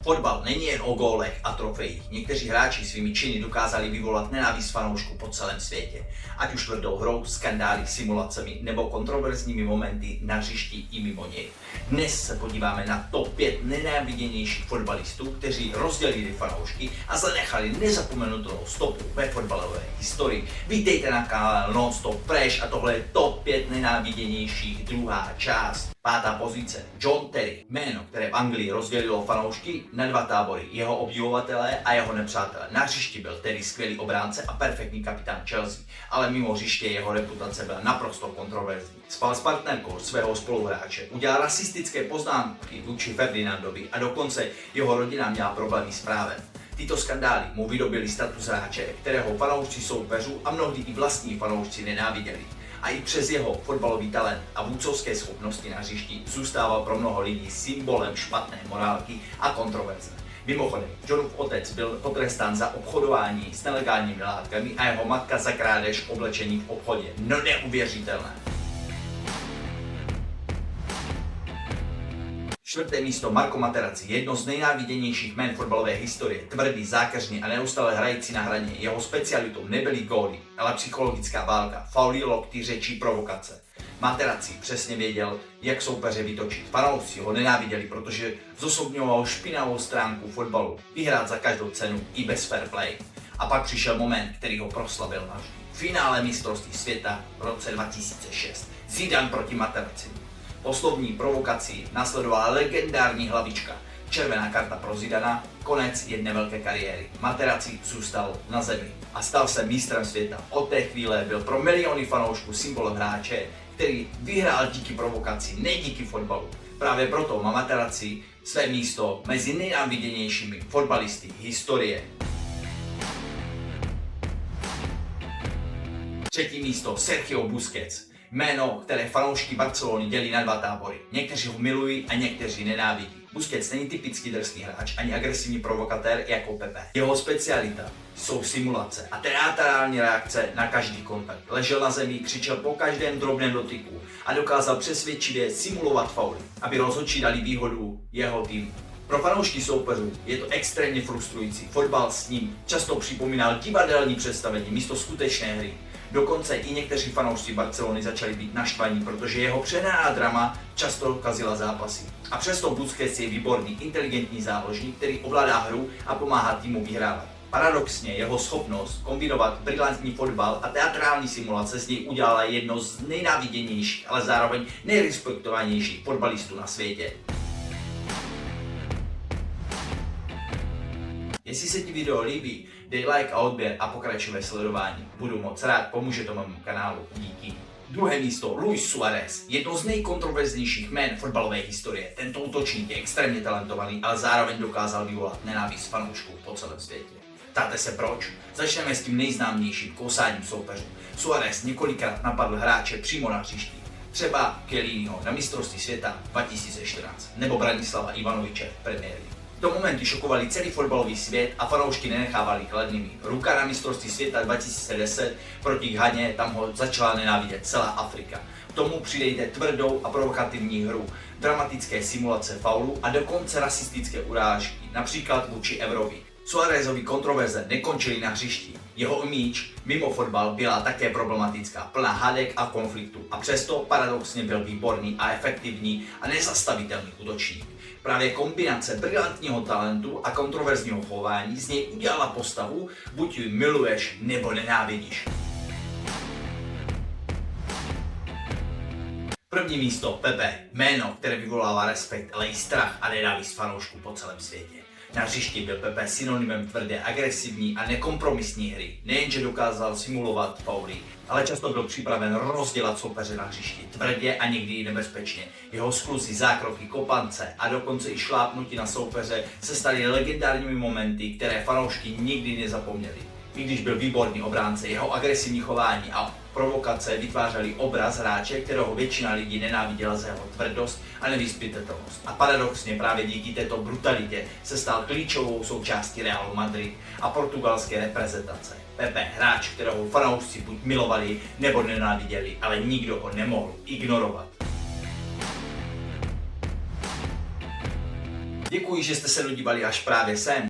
Fotbal není jen o gólech a trofejích. Někteří hráči svými činy dokázali vyvolat nenávist fanoušků po celém světě. Ať už tvrdou hrou, skandály, simulacemi nebo kontroverzními momenty na hřišti i mimo něj. Dnes se podíváme na top 5 nenáviděnějších fotbalistů, kteří rozdělili fanoušky a zanechali nezapomenutelnou stopu ve fotbalové historii. Vítejte na kanále Non-Stop Fresh a tohle je top 5 nenáviděnějších, druhá část. Pátá pozice. John Terry. Jméno, které v Anglii rozdělilo fanoušky na dva tábory. Jeho obdivovatelé a jeho nepřátelé. Na hřišti byl Terry skvělý obránce a perfektní kapitán Chelsea, ale mimo hřiště jeho reputace byla naprosto kontroverzní. Spal s partnerkou svého spoluhráče, udělal rasistické poznámky vůči Ferdinandovi a dokonce jeho rodina měla problémy s právem. Tyto skandály mu vydobily status hráče, kterého fanoušci soupeřů a mnohdy i vlastní fanoušci nenáviděli. A i přes jeho fotbalový talent a vůdcovské schopnosti na hřišti zůstával pro mnoho lidí symbolem špatné morálky a kontroverze. Mimochodem, Johnův otec byl potrestán za obchodování s nelegálními látkami a jeho matka za krádež oblečení v obchodě. No neuvěřitelné. Čtvrté místo. Marco Materazzi, jedno z nejnáviděnějších jmén fotbalové historie, tvrdý, zákeřný a neustále hrající na hraně. Jeho specialitou nebyly góly, ale psychologická válka, fauly, lokty, řeči, provokace. Materazzi přesně věděl, jak soupeře vytočit. Fanoušci ho nenáviděli, protože zosobňoval špinavou stránku fotbalu, vyhrát za každou cenu i bez fair play. A pak přišel moment, který ho proslavil navždy. Finále mistrovství světa v roce 2006. Zidane proti Materazzi. Po slovní provokaci následovala legendární hlavička. Červená karta pro Zidana, konec jedné velké kariéry. Materazzi zůstal na zemi a stal se mistrem světa. Od té chvíle byl pro miliony fanoušků symbolem hráče, který vyhrál díky provokaci, ne díky fotbalu. Právě proto má Materazzi své místo mezi nejnáviděnějšími fotbalisty historie. Třetí místo. Sergio Busquets. Jméno, které fanoušky Barcelony dělí na dva tábory. Někteří ho milují a někteří nenávidí. Busquets není typický drsný hráč ani agresivní provokatér jako Pepe. Jeho specialita jsou simulace a teatrální reakce na každý kontakt. Ležel na zemi, křičel po každém drobném dotyku a dokázal přesvědčivě simulovat fauly, aby rozhodčí dali výhodu jeho týmu. Pro fanoušky soupeřů je to extrémně frustrující. Fotbal s ním často připomínal divadelní představení místo skutečné hry. Dokonce i někteří fanoušci Barcelony začali být naštvaní, protože jeho přehnaná drama často kazila zápasy. A přesto Busquets je výborný, inteligentní záložník, který ovládá hru a pomáhá týmu vyhrávat. Paradoxně jeho schopnost kombinovat brilantní fotbal a teatrální simulace z něj udělala jedno z nejnáviděnějších, ale zároveň nejrespektovanějších fotbalistů na světě. Jestli se ti video líbí, dej like a odběr a pokračuj ve sledování. Budu moc rád, pomůže to mému kanálu. Díky. Druhé místo. Luis Suárez. Jedno z nejkontroverznějších jmén fotbalové historie. Tento útočník je extrémně talentovaný, ale zároveň dokázal vyvolat nenávist fanoušků po celém světě. Ptáte se proč? Začneme s tím nejznámějším kousáním soupeřů. Suárez několikrát napadl hráče přímo na hřišti. Třeba Chielliniho na mistrovství světa 2014 nebo Branislava Ivanoviče v Premier League. To momenty šokovali celý fotbalový svět a fanoušky nenechávali chladnými. Ruka na mistrovství světa 2010 proti Ghaně, tam ho začala nenávidět celá Afrika. K tomu přidejte tvrdou a provokativní hru, dramatické simulace faulu a dokonce rasistické urážky, například vůči Evrovi. Suárezovi kontroverze nekončily na hřišti. Jeho image mimo fotbal byla také problematická, plná hádek a konfliktu. A přesto paradoxně byl výborný a efektivní a nezastavitelný útočník. Právě kombinace brilantního talentu a kontroverzního chování z něj udělala postavu, buď ji miluješ nebo nenávidíš. První místo. Pepe. Jméno, které vyvolává respekt, ale i strach a nenávist fanoušků po celém světě. Na hřišti byl Pepe synonymem tvrdé, agresivní a nekompromisní hry. Nejenže dokázal simulovat fauly, ale často byl připraven rozdělat soupeře na hřišti tvrdě a někdy i nebezpečně. Jeho skluzy, zákroky, kopance a dokonce i šlápnutí na soupeře se staly legendárními momenty, které fanoušky nikdy nezapomněli. I když byl výborný obránce, jeho agresivní chování a provokace vytvářely obraz hráče, kterého většina lidí nenáviděla za jeho tvrdost a nevyzpytatelnost. A paradoxně právě díky této brutalitě se stal klíčovou součástí Realu Madrid a portugalské reprezentace. Pepe, hráč, kterého fanoušci buď milovali nebo nenáviděli, ale nikdo ho nemohl ignorovat. Děkuji, že jste se dodívali až právě sem.